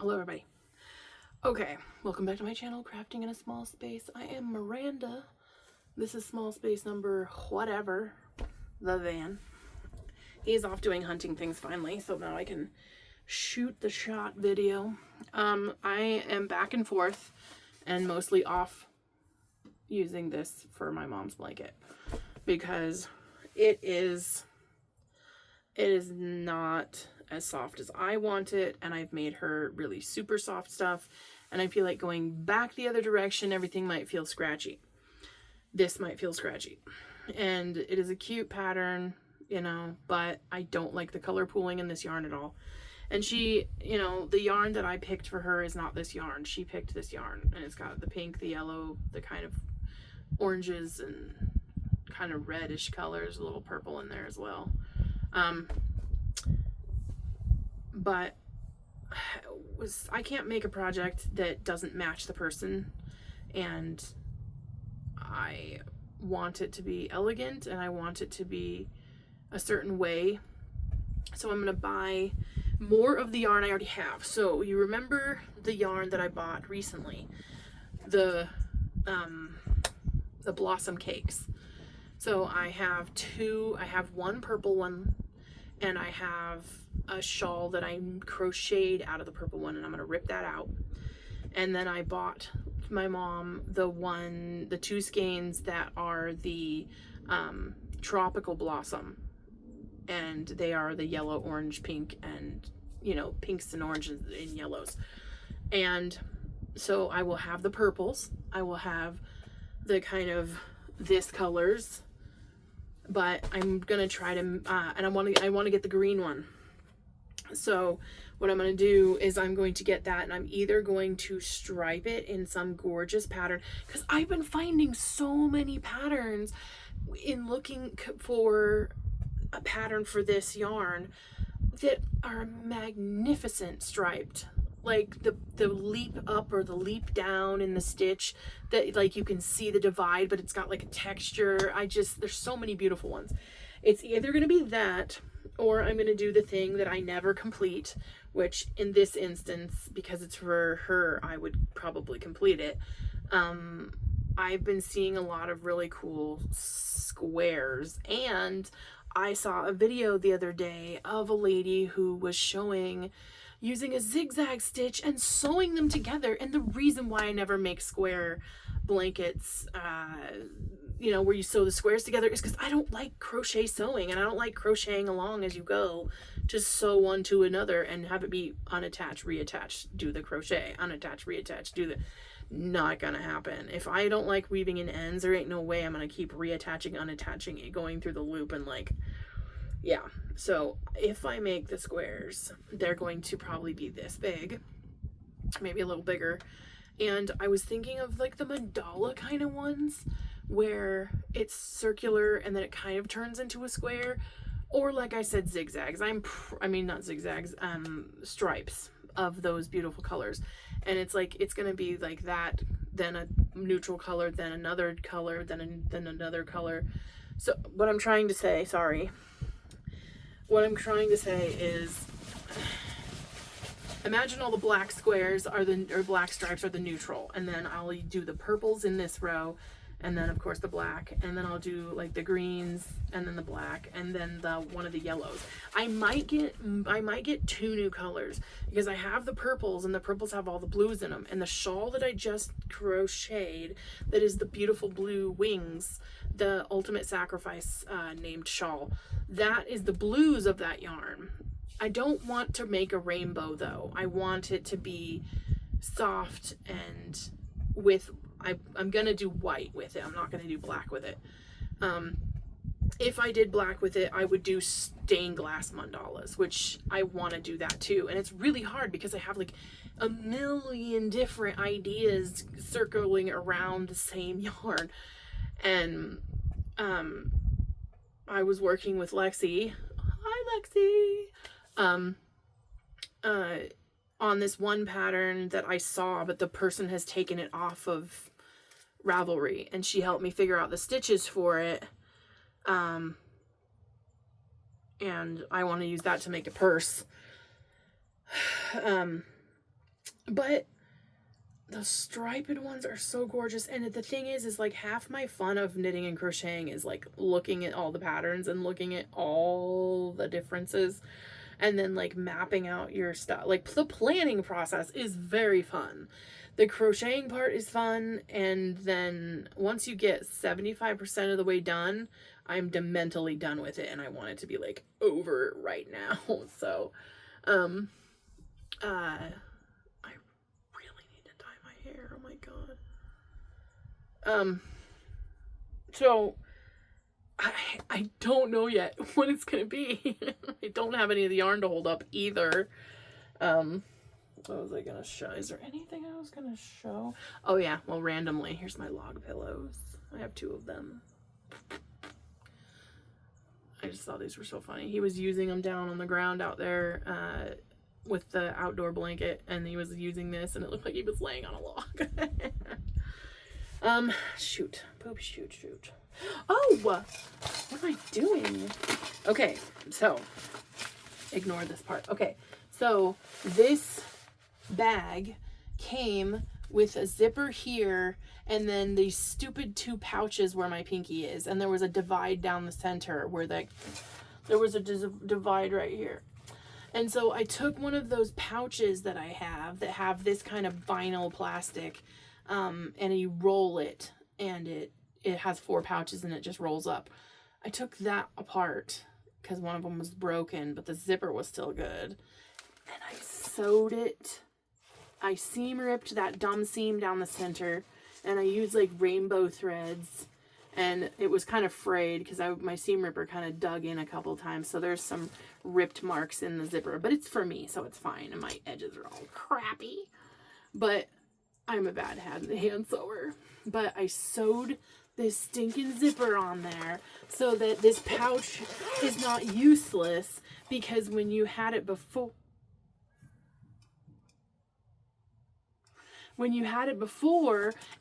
Hello everybody. Okay, welcome back to my channel, Crafting in a Small Space. I am Miranda. This is small space number whatever, the van. He's off doing hunting things finally, so now I can shoot the shot video. I am back and forth and mostly off using this for my mom's blanket because it is not as soft as I want it, and I've made her really super soft stuff, and I feel like going back the other direction, everything might feel scratchy. This might feel scratchy, and it is a cute pattern, you know, but I don't like the color pooling in this yarn at all. And she, you know, the yarn that I picked for her is not this yarn. She picked this yarn, and it's got the pink, the yellow, the kind of oranges and kind of reddish colors, a little purple in there as well. But I can't make a project that doesn't match the person, and I want it to be elegant and I want it to be a certain way. So I'm gonna buy more of the yarn I already have. So you remember the yarn that I bought recently, the Blossom Cakes. So I have one purple one, and I have a shawl that I crocheted out of the purple one, and I'm gonna rip that out. And then I bought my mom the two skeins that are the Tropical Blossom, and they are the yellow, orange, pink, and you know, pinks and oranges and yellows. And so I will have the purples, I will have the kind of this colors, but I'm gonna try to and I want to get the green one. So what I'm going to do is I'm going to get that, and I'm either going to stripe it in some gorgeous pattern, because I've been finding so many patterns in looking for a pattern for this yarn that are magnificent striped, like the leap up or the leap down in the stitch, that like you can see the divide but it's got like a texture. There's so many beautiful ones. It's either going to be that, or I'm going to do the thing that I never complete, which in this instance, because it's for her, I would probably complete it. I've been seeing a lot of really cool squares, and I saw a video the other day of a lady who was showing using a zigzag stitch and sewing them together. And the reason why I never make square blankets, you know, where you sew the squares together, is because I don't like crochet sewing, and I don't like crocheting along as you go. Just sew one to another and have it be unattached, reattached, do the crochet, unattached, reattached, do the... Not gonna happen. If I don't like weaving in ends, there ain't no way I'm gonna keep reattaching, unattaching it, going through the loop, and like, yeah. So if I make the squares, they're going to probably be this big, maybe a little bigger. And I was thinking of like the mandala kind of ones, where it's circular and then it kind of turns into a square, or like I said, zigzags. I mean not zigzags, stripes of those beautiful colors. And it's like, it's gonna be like that, then a neutral color, then another color, then another color. So what I'm trying to say, is, imagine all the black squares or black stripes are the neutral, and then I'll do the purples in this row, and then of course the black, and then I'll do like the greens, and then the black, and then one of the yellows. I might get two new colors, because I have the purples, and the purples have all the blues in them, and the shawl that I just crocheted, that is the beautiful blue wings, the Ultimate Sacrifice named shawl, that is the blues of that yarn. I don't want to make a rainbow though. I want it to be soft, and with I'm gonna do white with it. I'm not gonna do black with it. If I did black with it, I would do stained glass mandalas, which I want to do that too. And it's really hard because I have like a million different ideas circling around the same yarn. And I was working with Lexi. Hi, Lexi. On this one pattern that I saw, but the person has taken it off of Ravelry, and she helped me figure out the stitches for it. And I want to use that to make a purse. But the striped ones are so gorgeous. And the thing is like half my fun of knitting and crocheting is like looking at all the patterns and looking at all the differences and then like mapping out your stuff. Like the planning process is very fun. The crocheting part is fun, and then once you get 75% of the way done, I'm mentally done with it and I want it to be like over right now. So I really need to dye my hair. Oh my god. So I don't know yet what it's gonna be. I don't have any of the yarn to hold up either. What was I gonna show? Is there anything I was gonna show? Oh yeah, well, randomly, here's my log pillows. I have 2 of them. I just thought these were so funny. He was using them down on the ground out there with the outdoor blanket, and he was using this, and it looked like he was laying on a log. Shoot. Poop, shoot. Oh! What am I doing? Okay, so, ignore this part. Okay, so this bag came with a zipper here and then these stupid 2 pouches where my pinky is, and there was a divide down the center where there was a divide right here. And so I took one of those pouches that I have that have this kind of vinyl plastic, and you roll it, and it has 4 pouches and it just rolls up. I took that apart because one of them was broken, but the zipper was still good, and I sewed it. I seam ripped that dumb seam down the center, and I used like rainbow threads, and it was kind of frayed because my seam ripper kind of dug in a couple times, so there's some ripped marks in the zipper, but it's for me, so it's fine, and my edges are all crappy, but I'm a bad hand sewer. But I sewed this stinking zipper on there so that this pouch is not useless, because when you had it before,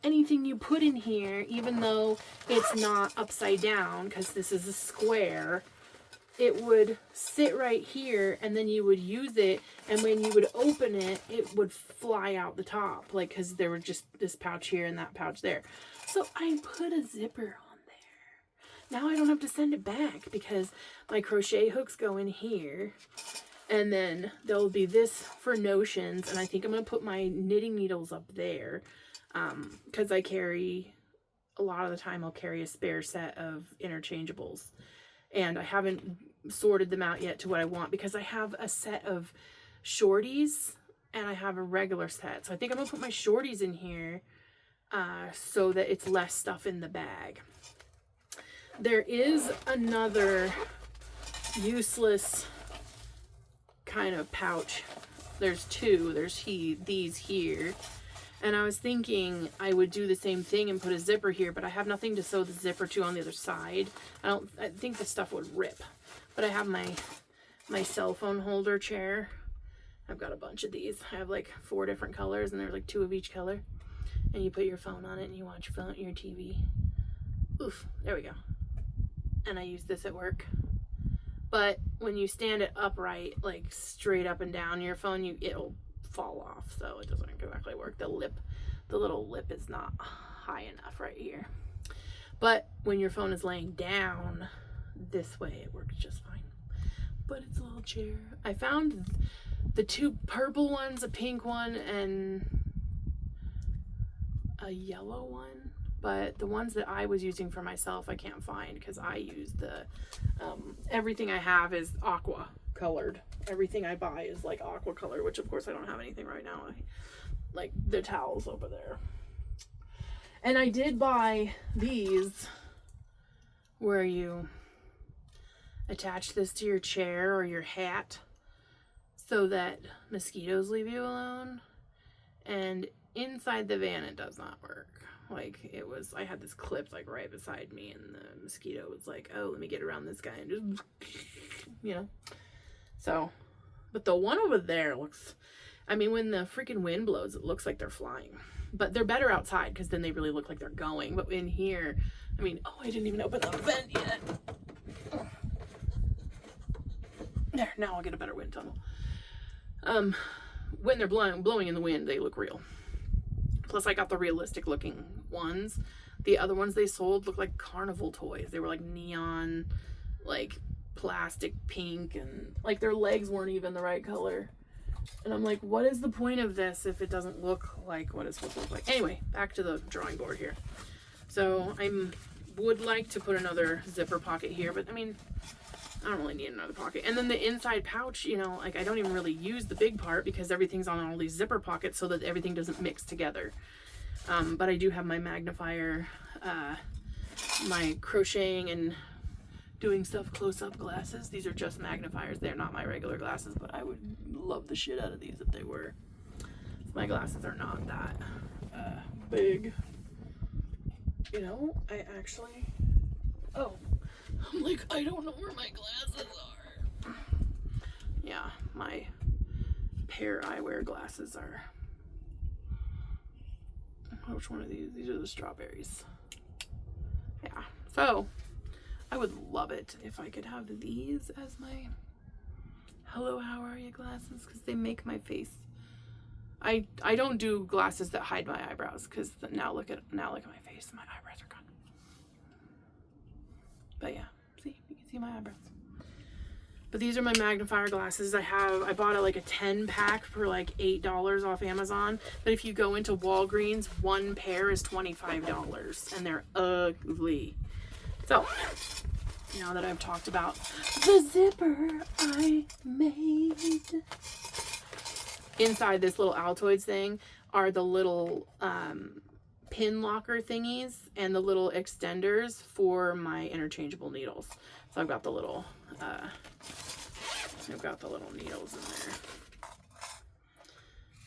anything you put in here, even though it's not upside down, because this is a square, it would sit right here, and then you would use it, and when you would open it, it would fly out the top, like, because there were just this pouch here and that pouch there. So I put a zipper on there. Now I don't have to send it back, because my crochet hooks go in here. And then there'll be this for notions, and I think I'm going to put my knitting needles up there, because I carry, a lot of the time I'll carry a spare set of interchangeables, and I haven't sorted them out yet to what I want, because I have a set of shorties, and I have a regular set, so I think I'm going to put my shorties in here, so that it's less stuff in the bag. There is another useless kind of pouch. There's 2. There's these here, and I was thinking I would do the same thing and put a zipper here, but I have nothing to sew the zipper to on the other side. I think the stuff would rip, but I have my cell phone holder chair. I've got a bunch of these. I have like 4 different colors, and there's like 2 of each color, and you put your phone on it and you watch your TV. Oof, there we go. And I use this at work. But when you stand it upright, like straight up and down your phone, it'll fall off, so it doesn't exactly work. The little lip is not high enough right here. But when your phone is laying down this way, it works just fine. But it's a little chair. I found the 2 purple ones, a pink one, and a yellow one. But the ones that I was using for myself, I can't find, because I use everything I have is aqua colored. Everything I buy is like aqua color, which of course I don't have anything right now. Like the towels over there. And I did buy these where you attach this to your chair or your hat so that mosquitoes leave you alone. And inside the van, it does not work. Like, I had this clip like right beside me, and the mosquito was like, oh, let me get around this guy, and just, you know. So, but the one over there looks, I mean, when the freaking wind blows, it looks like they're flying. But they're better outside, because then they really look like they're going. But in here, I mean, oh, I didn't even open the vent yet. There, now I'll get a better wind tunnel. when they're blowing in the wind, they look real. Plus I got the realistic looking ones. The other ones they sold looked like carnival toys. They were like neon, like plastic pink, and like their legs weren't even the right color. And I'm like, what is the point of this if it doesn't look like what it's supposed to look like? Anyway, back to the drawing board here. So I would like to put another zipper pocket here, but I mean, I don't really need another pocket. And then the inside pouch, you know, like I don't even really use the big part because everything's on all these zipper pockets so that everything doesn't mix together. But I do have my magnifier, my crocheting and doing stuff close-up glasses. These are just magnifiers. They're not my regular glasses, but I would love the shit out of these if they were. My glasses are not that big. You know, I actually... Oh, I'm like, I don't know where my glasses are. Yeah, my pair eyewear glasses are... Which one are these? These are the strawberries. Yeah, so I would love it if I could have these as my hello, how are you glasses, because they make my face. I don't do glasses that hide my eyebrows, because now look at my face. My eyebrows are gone. But yeah, see, you can see my eyebrows. But these are my magnifier glasses. I bought like a 10 pack for like $8 off Amazon. But if you go into Walgreens, one pair is $25 and they're ugly. So now that I've talked about the zipper I made, inside this little Altoids thing are the little pin locker thingies and the little extenders for my interchangeable needles. So I've got the little needles in there.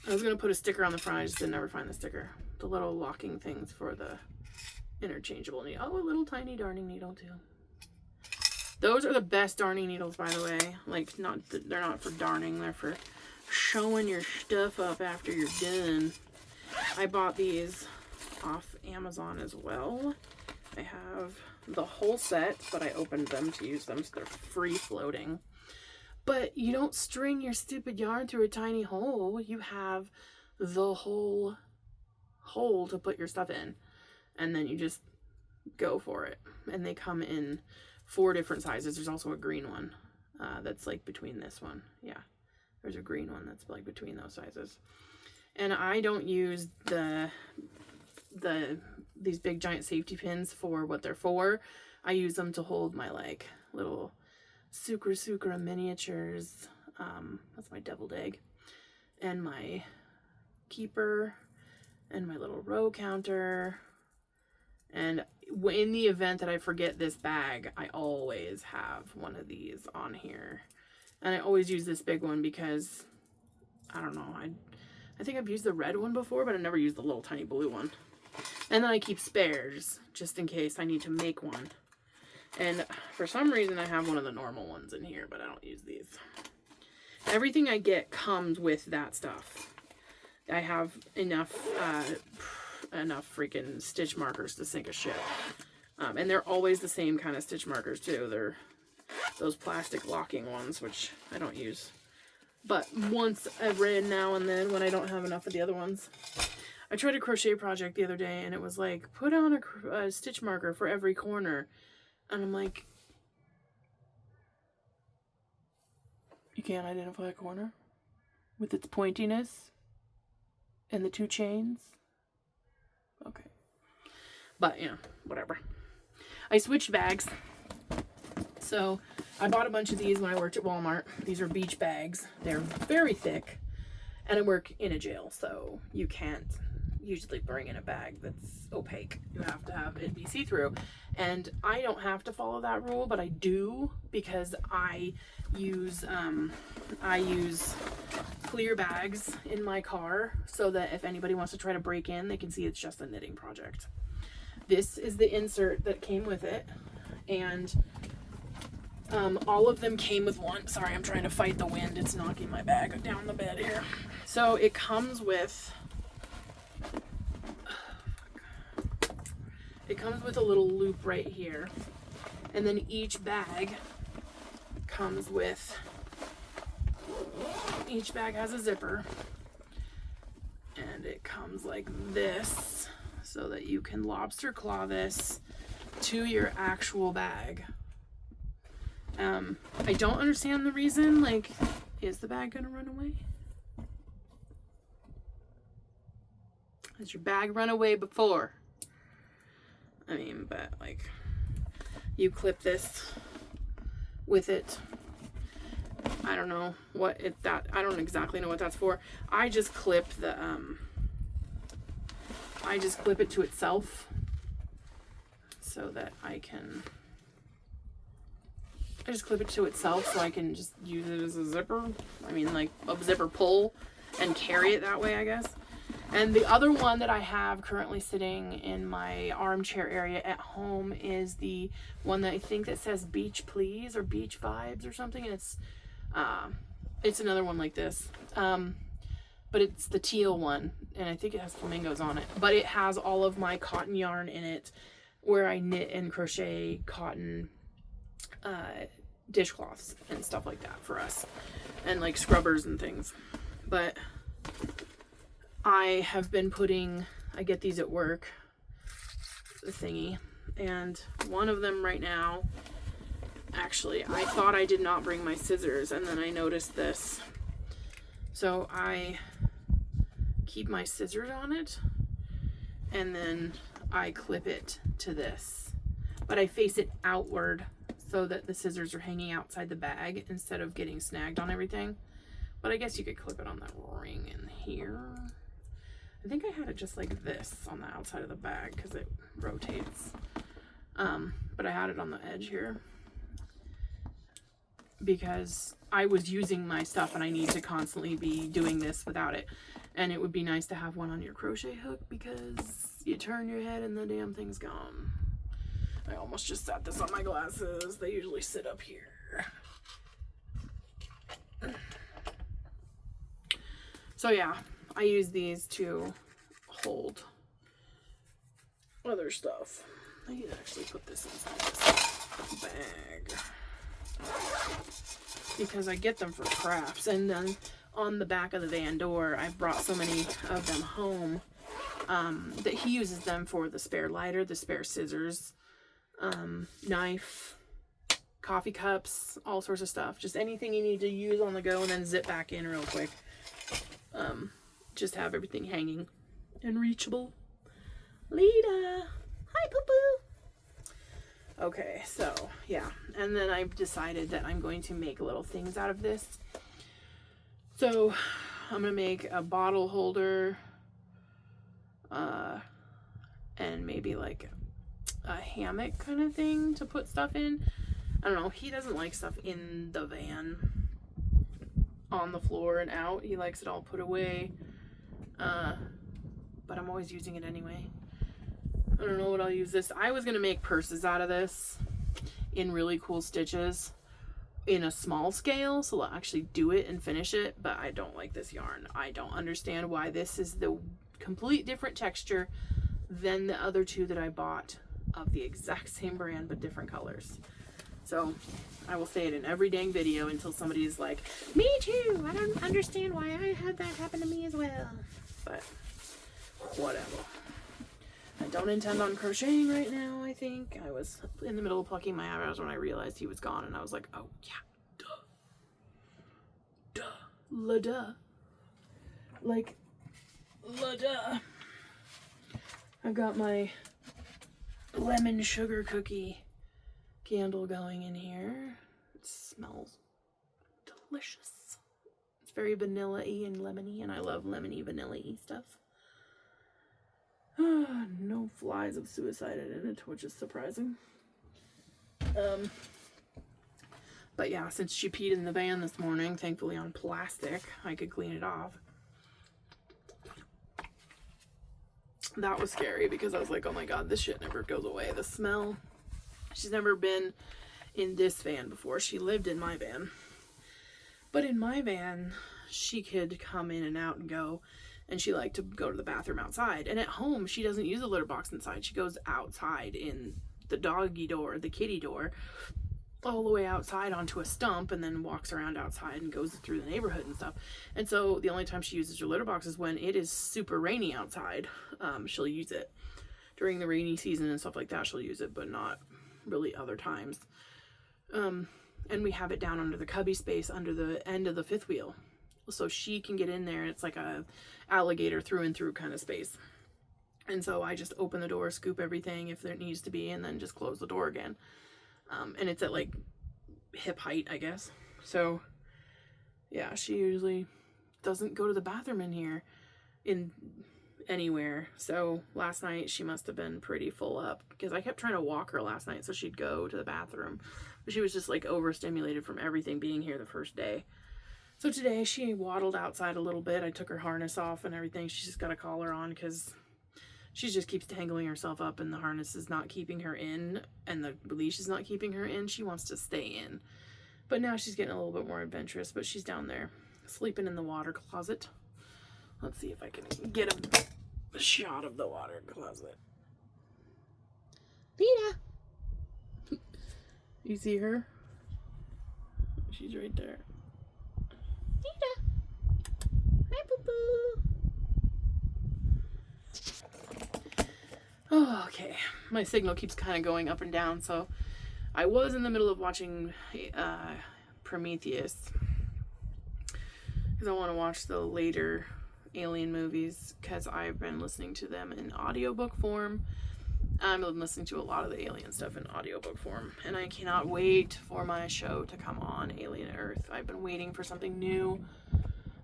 I was gonna put a sticker on the front, I just didn't never find the sticker. The little locking things for the interchangeable needle. Oh, a little tiny darning needle too. Those are the best darning needles, by the way. Like, they're not for darning, they're for showing your stuff up after you're done. I bought these off Amazon as well. I have the whole set, but I opened them to use them, so they're free floating. But you don't string your stupid yarn through a tiny hole. You have the whole hole to put your stuff in, and then you just go for it. And they come in 4 different sizes. There's also a green one that's like between this one. Yeah, there's a green one that's like between those sizes. And I don't use these big giant safety pins for what they're for. I use them to hold my like little Sucra miniatures. That's my deviled egg, and my keeper, and my little row counter. And in the event that I forget this bag, I always have one of these on here. And I always use this big one because, I don't know, I think I've used the red one before, but I've never used the little tiny blue one. And then I keep spares, just in case I need to make one. And for some reason, I have one of the normal ones in here, but I don't use these. Everything I get comes with that stuff. I have enough freaking stitch markers to sink a ship. And they're always the same kind of stitch markers, too. They're those plastic locking ones, which I don't use. But once every now and then, when I don't have enough of the other ones. I tried a crochet project the other day, and it was like, put on a stitch marker for every corner. And I'm like, you can't identify a corner with its pointiness and the 2 chains? Okay. But, you know, whatever. I switched bags. So, I bought a bunch of these when I worked at Walmart. These are beach bags. They're very thick. And I work in a jail, so you can't usually bring in a bag that's opaque. You have to have it be see-through. And I don't have to follow that rule, but I do, because I use clear bags in my car so that if anybody wants to try to break in, they can see it's just a knitting project. This is the insert that came with it, and all of them came with one. Sorry, I'm trying to fight the wind. It's knocking my bag down the bed here. So it comes with a little loop right here, and then each bag has a zipper, And it comes like this so that you can lobster claw this to your actual bag. I don't understand the reason. Like, is the bag gonna run away? Has your bag run away before? I mean, but like, you clip this with it. I don't know what I don't exactly know what that's for. I just clip the I just clip it to itself so that I just clip it to itself so I can just use it as a zipper. I mean, like a zipper pull and carry it that way, I guess. And the other one that I have currently sitting in my armchair area at home is the one that I think that says Beach Please or Beach Vibes or something. And it's another one like this. But it's the teal one, and I think it has flamingos on it. But it has all of my cotton yarn in it, where I knit and crochet cotton dishcloths and stuff like that for us, and like scrubbers and things. But I have been I get these at work, the thingy, and one of them right now, actually, I thought I did not bring my scissors, and then I noticed this. So I keep my scissors on it, and then I clip it to this. But I face it outward so that the scissors are hanging outside the bag instead of getting snagged on everything. But I guess you could clip it on that ring in here. I think I had it just like this on the outside of the bag because it rotates. But I had it on the edge here because I was using my stuff and I need to constantly be doing this without it. And it would be nice to have one on your crochet hook because you turn your head and the damn thing's gone. I almost just sat this on my glasses. They usually sit up here. So yeah, I use these to hold other stuff. I need to actually put this inside this bag because I get them for crafts. And then on the back of the van door, I've brought so many of them home that he uses them for the spare lighter, the spare scissors, knife, coffee cups, all sorts of stuff. Just anything you need to use on the go and then zip back in real quick. Just have everything hanging and reachable. Lita! Hi, poo-poo! Okay, so, yeah. And then I've decided that I'm going to make little things out of this. So, I'm going to make a bottle holder, and maybe like a hammock kind of thing to put stuff in. I don't know. He doesn't like stuff in the van on the floor and out. He likes it all put away. But I'm always using it anyway. I don't know what I'll use this. I was going to make purses out of this in really cool stitches in a small scale. So I'll actually do it and finish it. But I don't like this yarn. I don't understand why this is the complete different texture than the other two that I bought of the exact same brand but different colors. So I will say it in every dang video until somebody's like, me too, I don't understand why I had that happen to me as well. But whatever. I don't intend on crocheting right now, I think. I was in the middle of plucking my eyebrows when I realized he was gone, and I was like, oh yeah, duh. La-duh. Like, la-duh. I've got my lemon sugar cookie candle going in here. It smells delicious. It's very vanilla-y and lemony, and I love lemony, vanilla-y stuff. No flies have suicided in it, which is surprising. But yeah, since she peed in the van this morning, thankfully on plastic, I could clean it off. That was scary because I was like, oh my god, this shit never goes away. The smell. She's never been in this van before. She lived in my van. But in my van, she could come in and out and go. And she liked to go to the bathroom outside. And at home, she doesn't use a litter box inside. She goes outside in the doggy door, the kitty door. all the way outside onto a stump and then walks around outside and goes through the neighborhood and stuff. And so the only time she uses her litter box is when it is super rainy outside. She'll use it during the rainy season and stuff like that. She'll use it, but not really other times. And we have it down under the cubby space under the end of the fifth wheel, so she can get in there. It's like a alligator through and through kind of space. And so I just open the door, scoop everything if there needs to be, and then just close the door again. And it's at like hip height, I guess. So yeah, she usually doesn't go to the bathroom in here in anywhere. So last night she must have been pretty full up, because I kept trying to walk her last night so she'd go to the bathroom, but she was just like overstimulated from everything being here the first day. So today she waddled outside a little bit. I took her harness off and everything. She's just got a collar on because she just keeps tangling herself up, and the harness is not keeping her in, and the leash is not keeping her in. She wants to stay in. But now she's getting a little bit more adventurous, but she's down there sleeping in the water closet. Let's see if I can get a shot of the water closet. Lita! You see her? She's right there. Lita! Hi, boo-boo! Oh, okay. My signal keeps kind of going up and down, so I was in the middle of watching Prometheus, because I want to watch the later Alien movies, because I've been listening to them in audiobook form. I'm listening to a lot of the Alien stuff in audiobook form, and I cannot wait for my show to come on, Alien Earth. I've been waiting for something new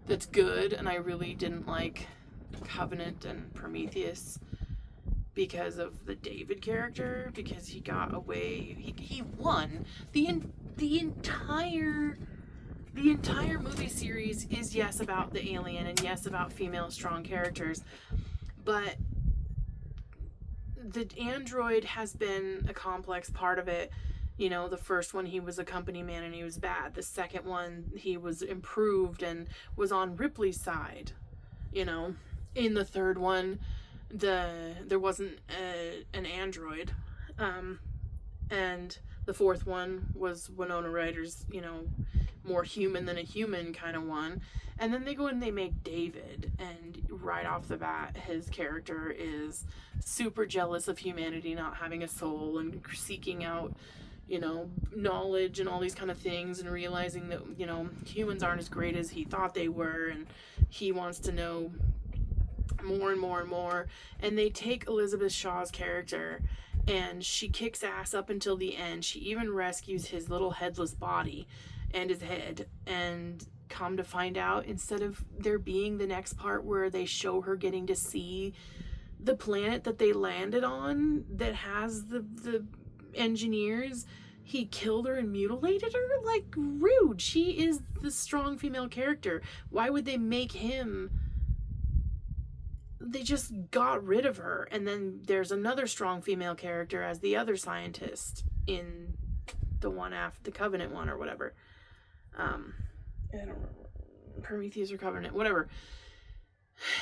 that's good, and I really didn't like Covenant and Prometheus because of the David character, because he got away, he won. The entire movie series is, yes, about the alien, and yes, about female strong characters, but the android has been a complex part of it. You know, the first one, he was a company man and he was bad. The second one, he was improved and was on Ripley's side. You know, in the third one, there wasn't an android, and the fourth one was Winona Ryder's, you know, more human than a human kind of one. And then they go and they make David, and right off the bat, his character is super jealous of humanity not having a soul and seeking out, you know, knowledge and all these kind of things, and realizing that, you know, humans aren't as great as he thought they were, and he wants to know more and more and more. And they take Elizabeth Shaw's character, and she kicks ass up until the end. She even rescues his little headless body and his head, and come to find out, instead of there being the next part where they show her getting to see the planet that they landed on that has the engineers, he killed her and mutilated her. Like, rude. She is the strong female character. Why would they make him? They just got rid of her, and then there's another strong female character as the other scientist in the one after the Covenant one or whatever. I don't remember, Prometheus or Covenant, whatever.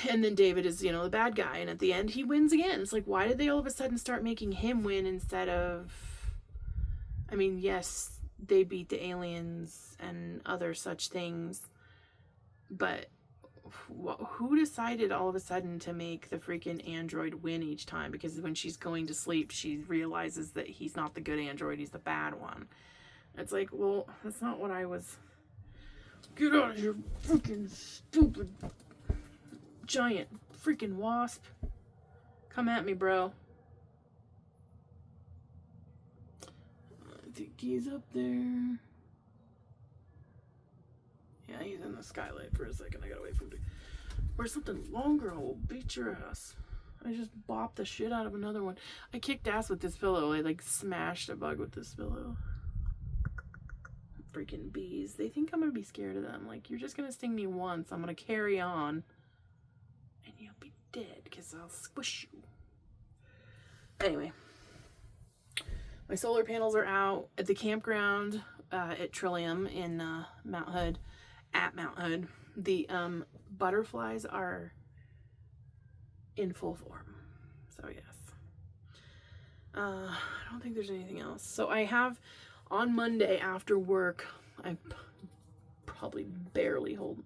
And then David is, you know, the bad guy, and at the end he wins again. It's like, why did they all of a sudden start making him win instead of, I mean, yes, they beat the aliens and other such things, but who decided all of a sudden to make the freaking android win each time? Because when she's going to sleep, she realizes that he's not the good android, he's the bad one. It's like, well, that's not what I was. Get out of here, freaking stupid giant freaking wasp. Come at me, bro. I think he's up there. Yeah, he's in the skylight for a second. I gotta wait for him to. Where's something longer? I will beat your ass. I just bopped the shit out of another one. I kicked ass with this pillow. I like smashed a bug with this pillow. Freaking bees. They think I'm gonna be scared of them. Like, you're just gonna sting me once. I'm gonna carry on. And you'll be dead because I'll squish you. Anyway. My solar panels are out at the campground at Trillium in Mount Hood. At Mount Hood. The butterflies are in full form. So yes. I don't think there's anything else. So I have On Monday after work, I probably barely hold.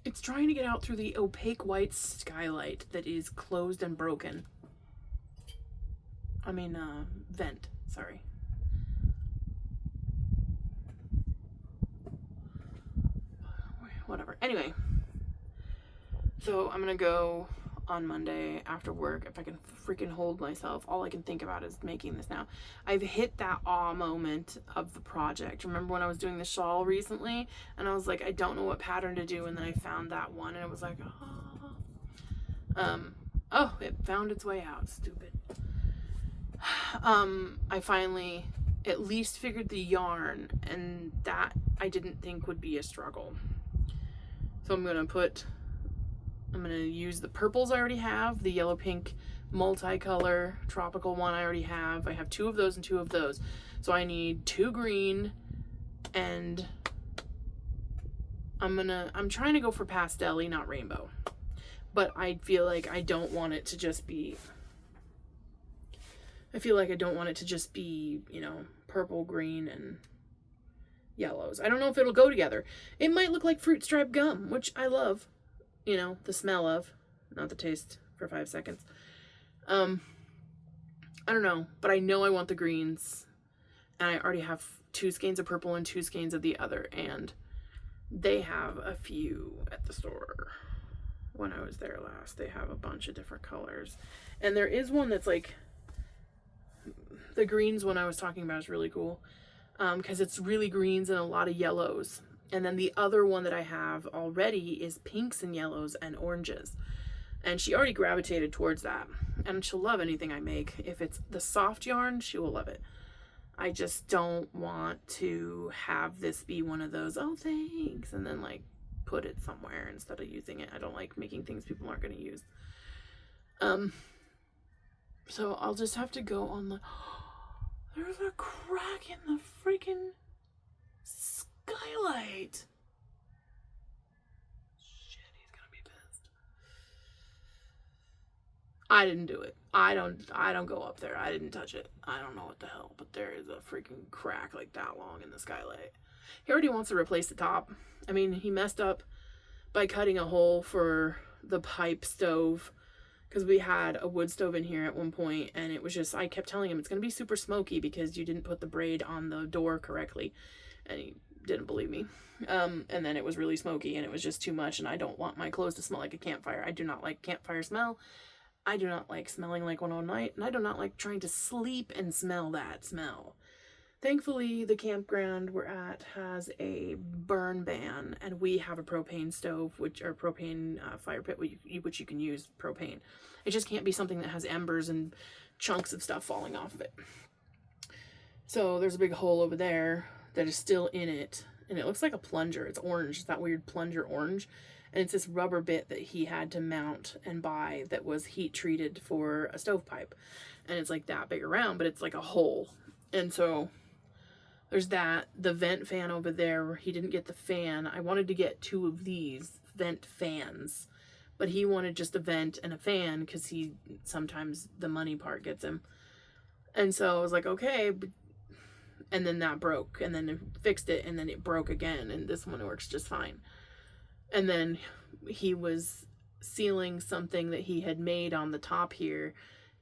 It's trying to get out through the opaque white skylight that is closed and broken. I mean, vent, sorry. Whatever. Anyway, so I'm gonna go on Monday after work if I can freaking hold myself. All I can think about is making this now. I've hit that awe moment of the project. Remember when I was doing the shawl recently and I was like, I don't know what pattern to do, and then I found that one and it was like, oh, it found its way out. Stupid. I finally at least figured the yarn, and that I didn't think would be a struggle. So I'm gonna use the purples I already have, the yellow pink multicolor tropical one I already have. I have 2 of those and 2 of those. So I need 2 green, and I'm trying to go for pastel-y, not rainbow. But I feel like I don't want it to just be, you know, purple, green, and yellows. I don't know if it'll go together. It might look like fruit stripe gum, which I love. You know, the smell of, not the taste for 5 seconds. I don't know, but I know I want the greens, and I already have 2 skeins of purple and 2 skeins of the other, and they have a few at the store. When I was there last, they have a bunch of different colors, and there is one that's like, the greens one I was talking about is really cool, because it's really greens and a lot of yellows. And then the other one that I have already is pinks and yellows and oranges. And she already gravitated towards that. And she'll love anything I make. If it's the soft yarn, she will love it. I just don't want to have this be one of those, oh, thanks, and then like put it somewhere instead of using it. I don't like making things people aren't going to use. So I'll just have to go on the, there's a crack in the freaking skylight. Shit, he's gonna be pissed. I didn't do it. I don't go up there. I didn't touch it. I don't know what the hell, but there is a freaking crack like that long in the skylight. He already wants to replace the top. I mean, he messed up by cutting a hole for the pipe stove, because we had a wood stove in here at one point, and it was just, I kept telling him it's going to be super smoky because you didn't put the braid on the door correctly, and he didn't believe me. And then it was really smoky, and it was just too much, and I don't want my clothes to smell like a campfire. I do not like campfire smell. I do not like smelling like one all night, and I do not like trying to sleep and smell that smell. Thankfully, the campground we're at has a burn ban, and we have a propane stove, or propane fire pit, which you can use propane. It just can't be something that has embers and chunks of stuff falling off of it. So there's a big hole over there that is still in it, and it looks like a plunger. It's orange. It's that weird plunger orange, and it's this rubber bit that he had to mount and buy that was heat treated for a stovepipe, and it's like that big around, but it's like a hole. And so there's that. The vent fan over there, he didn't get the fan. I wanted to get 2 of these vent fans, but he wanted just a vent and a fan because sometimes the money part gets him. And so I was like, okay. And then that broke, and then I fixed it, and then it broke again, and this one works just fine. And then he was sealing something that he had made on the top here,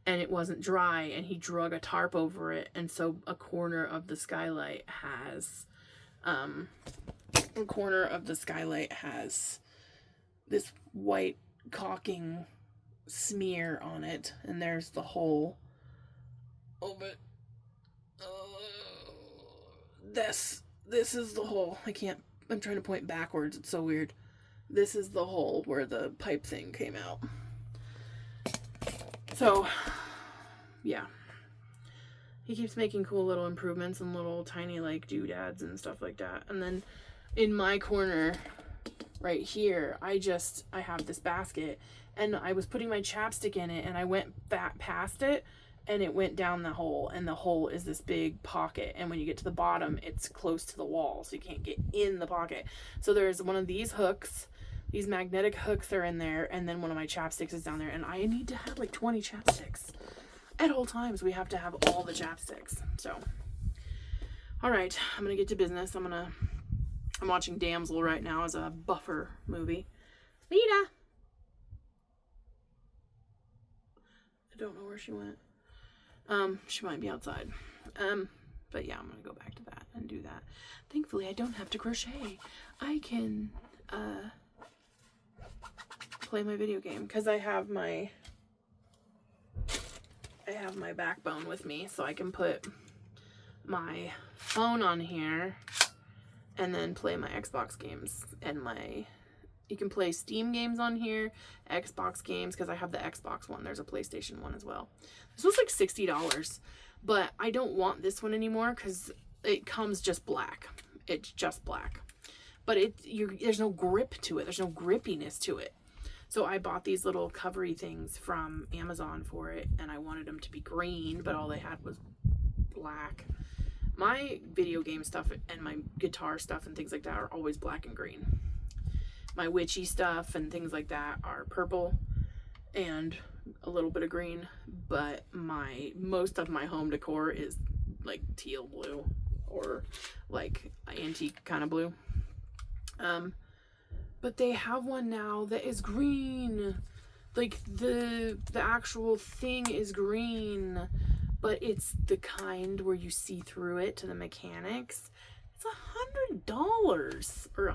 and it wasn't dry, and he drug a tarp over it, and so a corner of the skylight has this white caulking smear on it, and there's the hole. Oh, but this is the hole. I'm trying to point backwards, it's so weird. This is the hole where the pipe thing came out. So, yeah. He keeps making cool little improvements and little tiny like doodads and stuff like that. And then in my corner right here, I have this basket, and I was putting my chapstick in it, and I went past it, and it went down the hole, and the hole is this big pocket, and when you get to the bottom, it's close to the wall, so you can't get in the pocket. So there's one of these hooks. These magnetic hooks are in there, and then one of my chapsticks is down there, and I need to have like 20 chapsticks. at all times we have to have all the chapsticks. So, all right, I'm gonna get to business. I'm watching Damsel right now as a buffer movie. Lita! I don't know where she went. She might be outside. But yeah, I'm gonna go back to that and do that. Thankfully, I don't have to crochet. I can, play my video game because I have my Backbone with me, so I can put my phone on here and then play my Xbox games and you can play Steam games on here, Xbox games, because I have the Xbox one. There's a PlayStation one as well. This was like $60, but I don't want this one anymore because it comes just black. It's just black. But there's no grip to it. There's no grippiness to it. So I bought these little covery things from Amazon for it, and I wanted them to be green, but all they had was black. My video game stuff and my guitar stuff and things like that are always black and green. My witchy stuff and things like that are purple and a little bit of green, but most of my home decor is like teal blue or like antique kind of blue. But they have one now that is green. Like the actual thing is green, but it's the kind where you see through it to the mechanics. It's $100 or I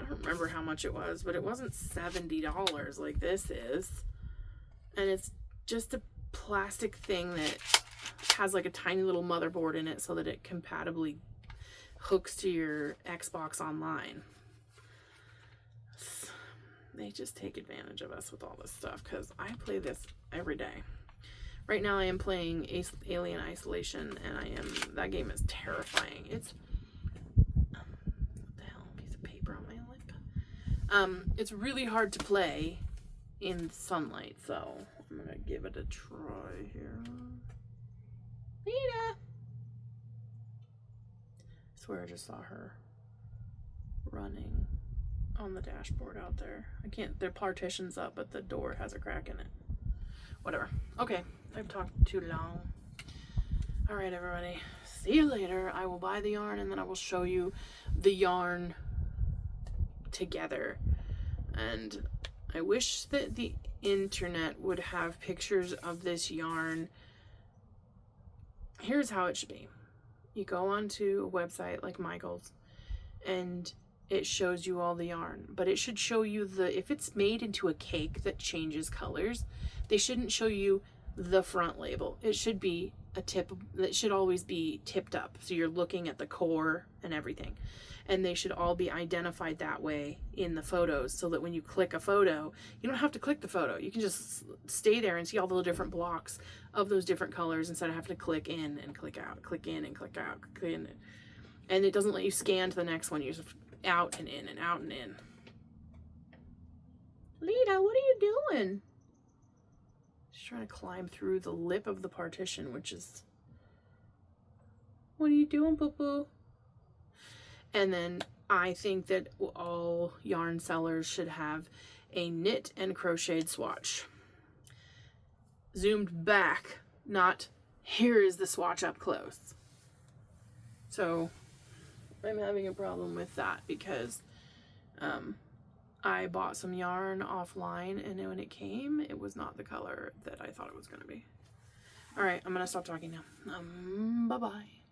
don't remember how much it was, but it wasn't $70 like this is. And it's just a plastic thing that has like a tiny little motherboard in it so that it compatibly hooks to your Xbox Online. They just take advantage of us with all this stuff because I play this every day. Right now I am playing Alien Isolation, and that game is terrifying. It's what the hell, a piece of paper on my lip. It's really hard to play in sunlight, so I'm gonna give it a try here. Nita! I swear I just saw her running on the dashboard out there. Their partition's up, but the door has a crack in it. Whatever. Okay, I've talked too long. All right, everybody. See you later. I will buy the yarn, and then I will show you the yarn together. And I wish that the internet would have pictures of this yarn. Here's how it should be. You go onto a website like Michael's, and it shows you all the yarn, but it should show you if it's made into a cake that changes colors, they shouldn't show you the front label. It should be that should always be tipped up. So you're looking at the core and everything, and they should all be identified that way in the photos so that when you click a photo, you don't have to click the photo. You can just stay there and see all the different blocks of those different colors instead of having to click in and click out, click in and click out, click in. And it doesn't let you scan to the next one. You just out and in and out and in. Lita, what are you doing? She's trying to climb through the lip of the partition, which is... What are you doing, poo-poo? And then I think that all yarn sellers should have a knit and crocheted swatch. Zoomed back, not here is the swatch up close. So I'm having a problem with that because I bought some yarn offline, and when it came, it was not the color that I thought it was going to be. All right, I'm going to stop talking now. Bye-bye.